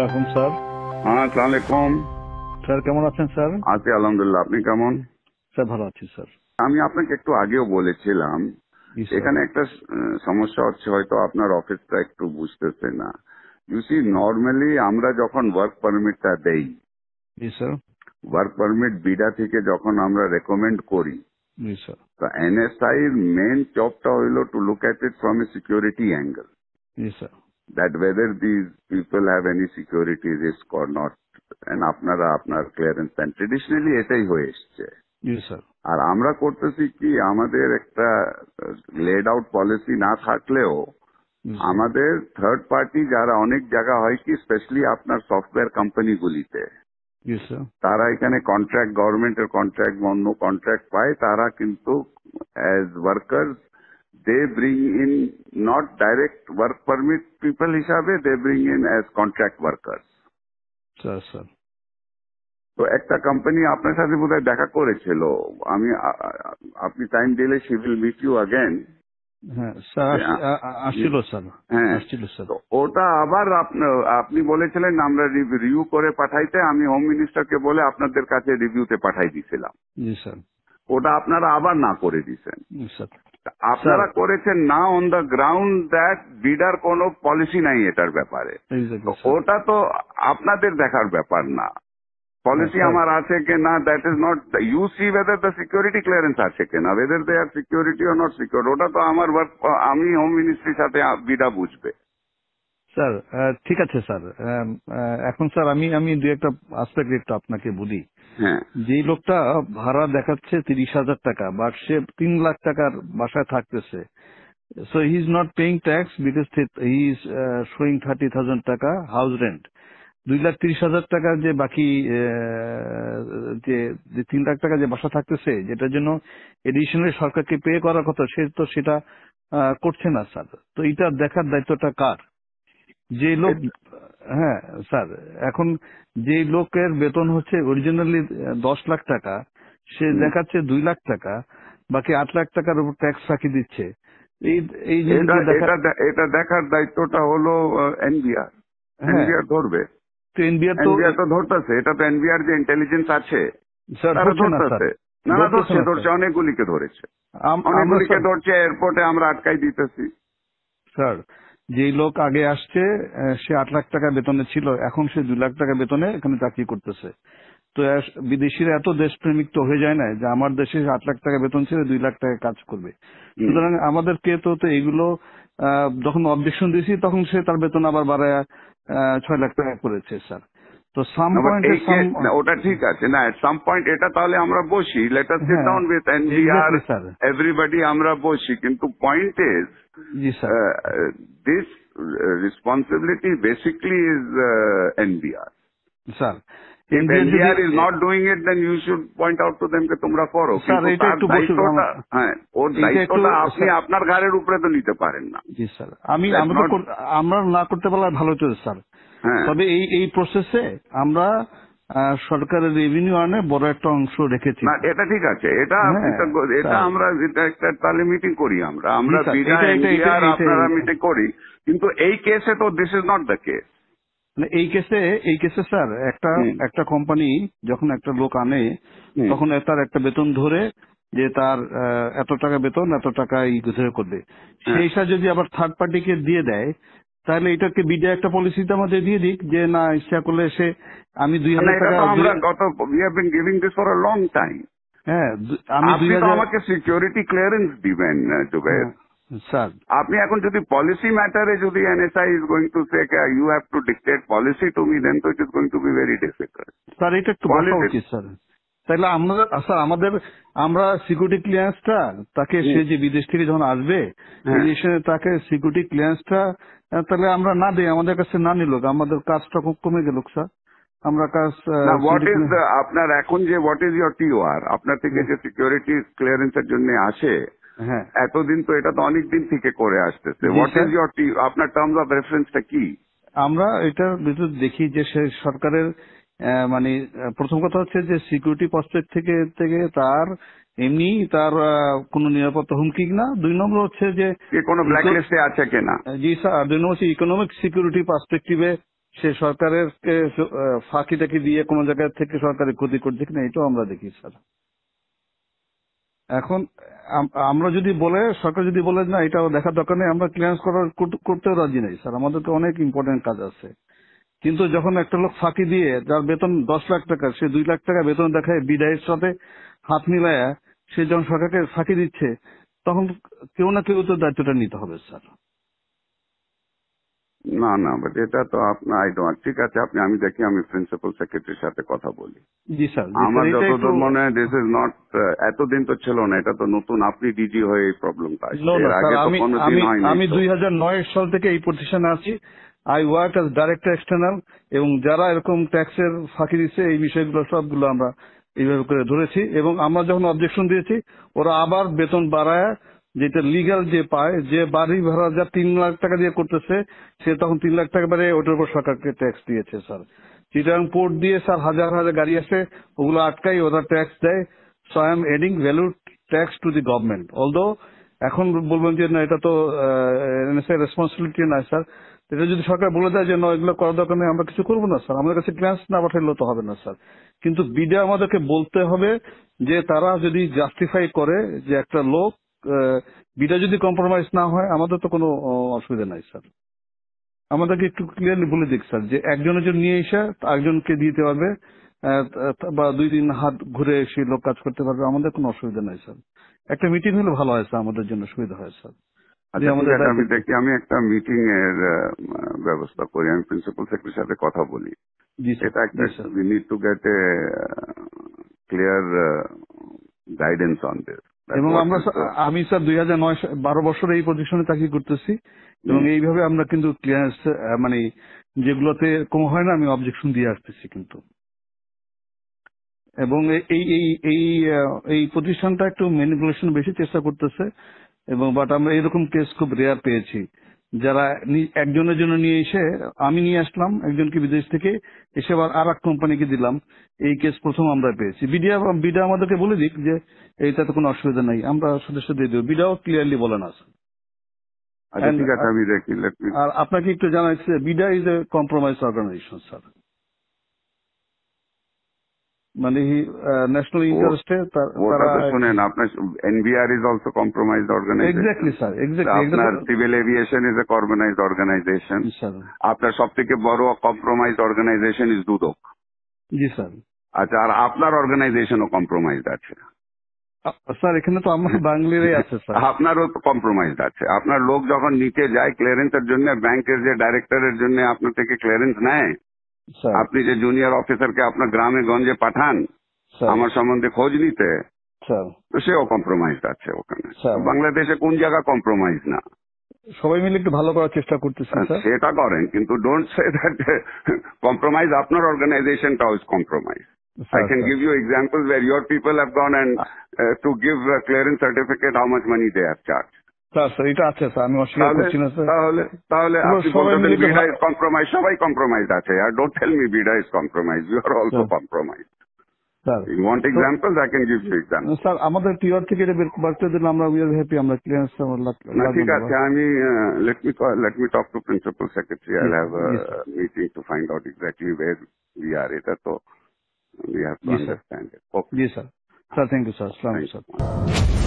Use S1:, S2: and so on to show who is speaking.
S1: এখন স্যার।
S2: হ্যাঁ, আসসালামু আলাইকুম।
S1: স্যার কেমন আছেন স্যার?
S2: আছি আলহামদুলিল্লাহ, আপনি কেমন?
S1: স্যার ভালো আছি স্যার।
S2: আমি আপনাকে একটু আগেও বলেছিলাম
S1: জি স্যার।
S2: এখানে একটা সমস্যা হচ্ছে, হয়তো আপনার অফিসটা একটু বুঝতেছে না। ইউ সি, নর্মালি আমরা যখন ওয়ার্ক পারমিটটা দেই,
S1: জি স্যার।
S2: ওয়ার্ক পারমিট বিডা থেকে যখন আমরা রেকমেন্ড করি,
S1: জি স্যার।
S2: তো এনএসআই এর মেন জবটা হইল to look at it from a security angle,
S1: G sir.
S2: that whether these people have any security risk or not, and আপনারা আপনার ক্লিয়ারেন্স দেন। ট্রেডিশনালি এটাই হয়ে এসছে।
S1: জি স্যার।
S2: আর আমরা করতেছি কি, আমাদের একটা লেড আউট পলিসি না থাকলেও আমাদের থার্ড পার্টি যারা অনেক জায়গা হয় কি, স্পেশালি আপনার সফটওয়্যার কোম্পানিগুলিতে,
S1: জি স্যার।
S2: তারা এখানে কন্ট্রাক্ট, গভর্নমেন্টের কন্ট্রাক্ট, অন্য কন্ট্রাক্ট পায়, তারা কিন্তু as workers they bring in not direct work permit people হিসাবে, they bring in as contract workers.
S1: Sir sir.
S2: তো একটা কোম্পানি আপনার সাথে বোধহয় দেখা করেছিল, আমি আপনি টাইম দিলে she will meet you again.
S1: হ্যাঁ স্যার, আসছিল স্যার।
S2: হ্যাঁ,
S1: আসছিল স্যার।
S2: তো ওটা আবার আপনি বলেছিলেন আমরা রিভিউ করে পাঠাইতে, আমি হোম মিনিস্টারকে বলে আপনাদের কাছে রিভিউতে পাঠাই দিয়েছিলাম।
S1: জি স্যার।
S2: ওটা আপনারা আবার না করে দিয়েছেন।
S1: জি স্যার।
S2: আপনারা করেছেন না অন দ্য গ্রাউন্ড দ্যাট বিডার কোনো পলিসি নাই এটার ব্যাপারে। ওটা তো আপনাদের দেখার ব্যাপার না, পলিসি আমার আছে কি না, that is not, you see whether the security clearance আছে কিনা, whether they are security or not secure, ওটা তো আমার আমি হোম মিনিস্ট্রির সাথে বিডা বুঝবে।
S1: স্যার ঠিক আছে স্যার। এখন স্যার আমি দু একটা আসপেক্ট একটু আপনাকে বলি।
S2: হ্যাঁ,
S1: যেই লোকটা ভাড়া দেখাচ্ছে 30,000 টাকা, বাট সে 3 লাখ টাকার বাসায় থাকতেছে, so he is not paying tax because he is showing 30,000 টাকা হাউস রেন্ট। 2,30,000 টাকা যে বাকি যে 3 লাখ টাকা যে বাসা থাকতেছে, যেটার জন্য এডিশনালি সরকারকে পে করার কথা, সে তো সেটা করছে না স্যার। তো এটা দেখার দায়িত্বটা কার? যে লোক, হ্যাঁ স্যার, এখন যে লোকের বেতন হচ্ছে অরিজিনালি 10 লাখ টাকা, সে দেখাচ্ছে 2 লাখ টাকা, বাকি 8 লাখ টাকার উপর ট্যাক্স ফাঁকি দিচ্ছে।
S2: এটা দেখার দায়িত্বটা হলো এনবিআর। এনবিআর ধরবে,
S1: তো এনবিআর
S2: তো ধরতেছে, এটা তো এনবিআর যে ইন্টেলিজেন্স আছে তারা ধরতেছে। না, ধরছে, অনেকগুলিকে ধরেছে, অনেকগুলিকে ধরছে, এয়ারপোর্টে আমরা আটকাই দিতেছি।
S1: স্যার, যে লোক আগে আসছে সে 8 লাখ টাকা বেতনে ছিল, এখন সে 2 লাখ টাকা বেতনে এখানে চাকরি করতেছে। তো বিদেশিরা এত দেশপ্রেমিক তো হয়ে যায় না যে আমার দেশে 8 লাখ টাকা বেতন ছিল 2 লাখ টাকা কাজ করবে। সুতরাং আমাদেরকে তো এইগুলো যখন অবজেকশন দিয়েছি তখন সে তার বেতন আবার বাড়ায় 6 লাখ টাকা করেছে স্যার। তো সাম পয়েন্ট
S2: ওটা ঠিক আছে না, এট সাম পয়েন্ট এটা তাহলে আমরা বসি, let us sit down with NBR, everybody আমরা বসি, কিন্তু point is this responsibility basically is NBR.
S1: Sir,
S2: if NBR is not doing it, then you should point out to them যে তোমরা করো, কিন্তু তার দায়িত্বটা, হ্যাঁ, ওর দায়িত্বটা আপনি আপনার ঘাড়ের উপরে তো নিতে পারেন না।
S1: জি স্যার, আমরা না করতে পারলে ভালো হতো স্যার। তবে এই প্রসেসে আমরা সরকারের রেভিনিউ আনে বড় একটা অংশ রেখেছি।
S2: না, এটা ঠিক আছে, এটা আমরা একটা তাহলে মিটিং করি, আমরা আপনারা মিটিং করি, কিন্তু এই কেসে তো this is not the case.
S1: এই কেসে স্যার একটা কোম্পানি যখন একটা লোক আনে, তখন তার একটা বেতন ধরে যে তার এত টাকা বেতন, এত টাকা ধরে করবে, সেই হিসাবে যদি আবার থার্ড পার্টিকে দিয়ে দেয়, তাহলে এটাকে বিডা একটা পলিসিতে আমাদের দিয়ে দিক যে না, ইচ্ছা করলে সে আমি 2,000 টাকা,
S2: আমরা we have been giving this for a long time।
S1: হ্যাঁ, আমি
S2: আমাকে সিকিউরিটি ক্লিয়ারেন্স দিবেন জুবের
S1: স্যার।
S2: আপনি এখন যদি পলিসি ম্যাটারে যদি NSI is going to say you have to dictate policy to me, then তো it is going to be very difficult.
S1: Sir, এটা একটু বলা উচিত স্যার। তাহলে আমরা সিকিউরিটি ক্লিয়ারেন্সটা তাকে, সে যে বিদেশ থেকে যখন আসবে তাকে সিকিউরিটি ক্লিয়ারেন্সটা তাহলে আমরা না দিই, আমাদের কাছে না নিল, আমাদের কাজটা খুব কমে গেল স্যার। আমরা কাজ
S2: আপনার এখন যে হোয়াট ইজ ইউর টিওআর, আপনার থেকে যে সিকিউরিটি ক্লিয়ারেন্সের জন্য আসে, হ্যাঁ, এতদিন তো এটা তো অনেক দিন থেকে করে আসতেছে, হোয়াট ইজ ইউর আপনার টার্মস অফ রেফারেন্সটা কি?
S1: আমরা এটার ভিতর দেখি যে সে সরকারের মানে প্রথম কথা হচ্ছে যে সিকিউরিটি পার্সপেক্ট থেকে তার এমনি তার কোনো নিরাপত্তা হুমকি না, 2 নম্বর হচ্ছে যে
S2: কোনো ব্ল্যাকলিস্টে আছে কিনা।
S1: জি স্যার, 2 নম্বর হচ্ছে ইকোনমিক সিকিউরিটি পার্সপেক্টিভে সে সরকারের ফাঁকি টাকি দিয়ে কোনো জায়গা থেকে সরকারের ক্ষতি করছে কিনা এটাও আমরা দেখি স্যার। এখন আমরা যদি বলে, সরকার যদি বলে না এটাও দেখার দরকার নেই, আমরা ক্লিয়ারেন্স করতেও রাজি নেই স্যার, আমাদের তো অনেক ইম্পর্টেন্ট কাজ আছে। কিন্তু যখন একটা লোক ফাঁকি দিয়ে, যার বেতন 10 লাখ টাকা, সে 2 লাখ টাকা বেতন দেখায় বিদায়ের সাথে হাত মিলায়া সে যখন সরকারকে ফাঁকি দিচ্ছে, তখন কেউ না কেউ তো দায়িত্বটা নিতে হবে স্যার।
S2: না না, বাট এটা তো আপনার ঠিক আছে, আমি দেখি, আমি প্রিন্সিপাল সেক্রেটারির সাথে কথা বলি।
S1: জি স্যার।
S2: আমার যতদূর মনে হয় দিস ইজ নট, এতদিন তো ছিল না, এটা তো নতুন, আপনি ডিজি হয়ে এই প্রবলেমটা আসছে, এর আগে তো কোনোদিন হয়নি।
S1: আমি 2009 সাল থেকে এই প্রতিষ্ঠানে আছি। I work as director external, এবং যারা এরকম ট্যাক্সের ফাঁকি দিচ্ছে এই বিষয়গুলো সবগুলো আমরা এইভাবে করে ধরেছি, এবং আমরা যখন অবজেকশন দিয়েছি ওরা আবার বেতন বাড়ায়, যেটা লিগাল যে পায়, যে বাড়ি ভাড়া যা 3 লাখ টাকা দিয়ে করতেছে সে তখন 3 লাখ টাকা বাড়ে ওটার উপর সরকারকে ট্যাক্স দিয়েছে স্যার। চিটাগাং পোর্ট দিয়ে স্যার হাজার হাজার গাড়ি আসে, ওগুলো আটকাই, ওরা ট্যাক্স দেয়। So I am adding value tax to the government. Although এখন বলবেন যে না এটা তো রেসপন্সিবিলিটি না স্যার, এটা যদি সরকার বলে দেয় যে না এগুলো করার দরকার নেই, আমরা কিছু করবো না স্যার, আমাদের কাছে ক্লিয়ারেন্স না পাঠাইলেও তো হবে না স্যার। কিন্তু বিডা আমাদেরকে বলতে হবে যে তারা যদি জাস্টিফাই করে যে একটা লোক বিডা যদি কম্প্রোমাইজ না হয়, আমাদের তো কোনো অসুবিধা নাই স্যার। আমাদেরকে একটু ক্লিয়ারলি বলে দিক স্যার যে একজনের জন্য নিয়ে এসে একজনকে দিতে পারবে, বা 2-3 হাত ঘুরে এসে লোক কাজ করতে পারবে, আমাদের কোনো অসুবিধা নাই স্যার। একটা মিটিং হলে ভালো হয় স্যার, আমাদের জন্য সুবিধা হয় স্যার।
S2: আচ্ছা ঠিক আছে, আমি দেখি, আমি একটা মিটিং এর ব্যবস্থা করি, আমি প্রিন্সিপাল সেক্রেটারির সাথে কথা বলি। এটা একটা we need to get A clear guidance on this.
S1: এবং আমি স্যার 12 বছর এই পজিশনে চাকরি করতেছি, এবং এইভাবে আমরা কিন্তু ক্লিয়ারেন্স মানে যেগুলোতে কম হয় না আমি অবজেকশন দিয়ে আসতেছি কিন্তু। এবং এই প্রতিষ্ঠানটা একটু ম্যানিপুলেশন বেশি চেষ্টা করতেছে, এবং বাট আমরা এরকম কেস খুব রেয়ার পেয়েছি, যারা একজনের জন্য নিয়ে এসে, আমি নিয়ে আসলাম একজনকে বিদেশ থেকে, এসে আবার আর এক কোম্পানিকে দিলাম, এই কেস প্রথম আমরা পেয়েছি। বিডা আমাদেরকে বলে দিক যে এইটাতে কোনো অসুবিধা নাই, আমরা সদস্য দিয়ে দেবো, বিডাও ক্লিয়ারলি বলে না।
S2: আচ্ছা ঠিক আছে, আমি দেখি।
S1: আর আপনাকে একটু জানাচ্ছি, BIDA is a compromise organization sir, মানে ন্যাশনাল ইন্টারেস্টে তারা
S2: শুনেন, আপনার NBR is also compromised organization.
S1: Exactly sir,
S2: আপনার civil aviation is a compromised organization. আপনার সব থেকে বড় কম্প্রোমাইজড অর্গানাইজেশন ইজ দুদক।
S1: জি স্যার।
S2: আচ্ছা, আর আপনার অর্গানাইজেশনও কম্প্রোমাইজড আছে
S1: স্যার? এখানে তো আমার বাংলারই আছে স্যার।
S2: আপনারও কম্প্রোমাইজড আছে। আপনার লোক যখন নিচে যায় ক্লিয়ারেন্সের জন্য, ব্যাংকের যে ডাইরেক্টরের জন্য আপনার থেকে ক্লিয়ারেন্স নেয়, আপনি যে জুনিয়র অফিসারকে আপনার গ্রামে গঞ্জে পাঠান আমার সম্বন্ধে খোঁজ নিতে, তো সেও কম্প্রোমাইজড আছে ওখানে। বাংলাদেশে কোন জায়গা কম্প্রোমাইজ না?
S1: সবাই মিলে একটু ভালো করার চেষ্টা করতেছি,
S2: সেটা করেন, কিন্তু ডোন্ট সে দ্যাট কম্প্রোমাইজ আপনার অর্গানাইজেশনটাও is compromise. I can give you examples where your people have gone and to give a clearance certificate, how much money they have charged.
S1: Sir এটা আছে স্যার, আমি অস্বীকার করছি না স্যার।
S2: তাহলে আপনি বলতেন বিডা ইজ কম্প্রোমাইজ, সবাই কম্প্রোমাইজ আছে। আর don't tell me BIDA is compromise, you are also compromise. Sir you want examples, I can give you examples. Sir আমাদের টিআর থেকে এটা বাড়তে দিলে আমরা উই আর হ্যাপি, আমরা ক্লিয়ারেন্স। ঠিক আছে, আমি let me talk to principal secretary. I'll have a meeting to find out exactly where we are. এটা তো we have to understand it. Okay.
S1: Yes, sir. Sir, thank you, sir. Assalamu alaikum, sir.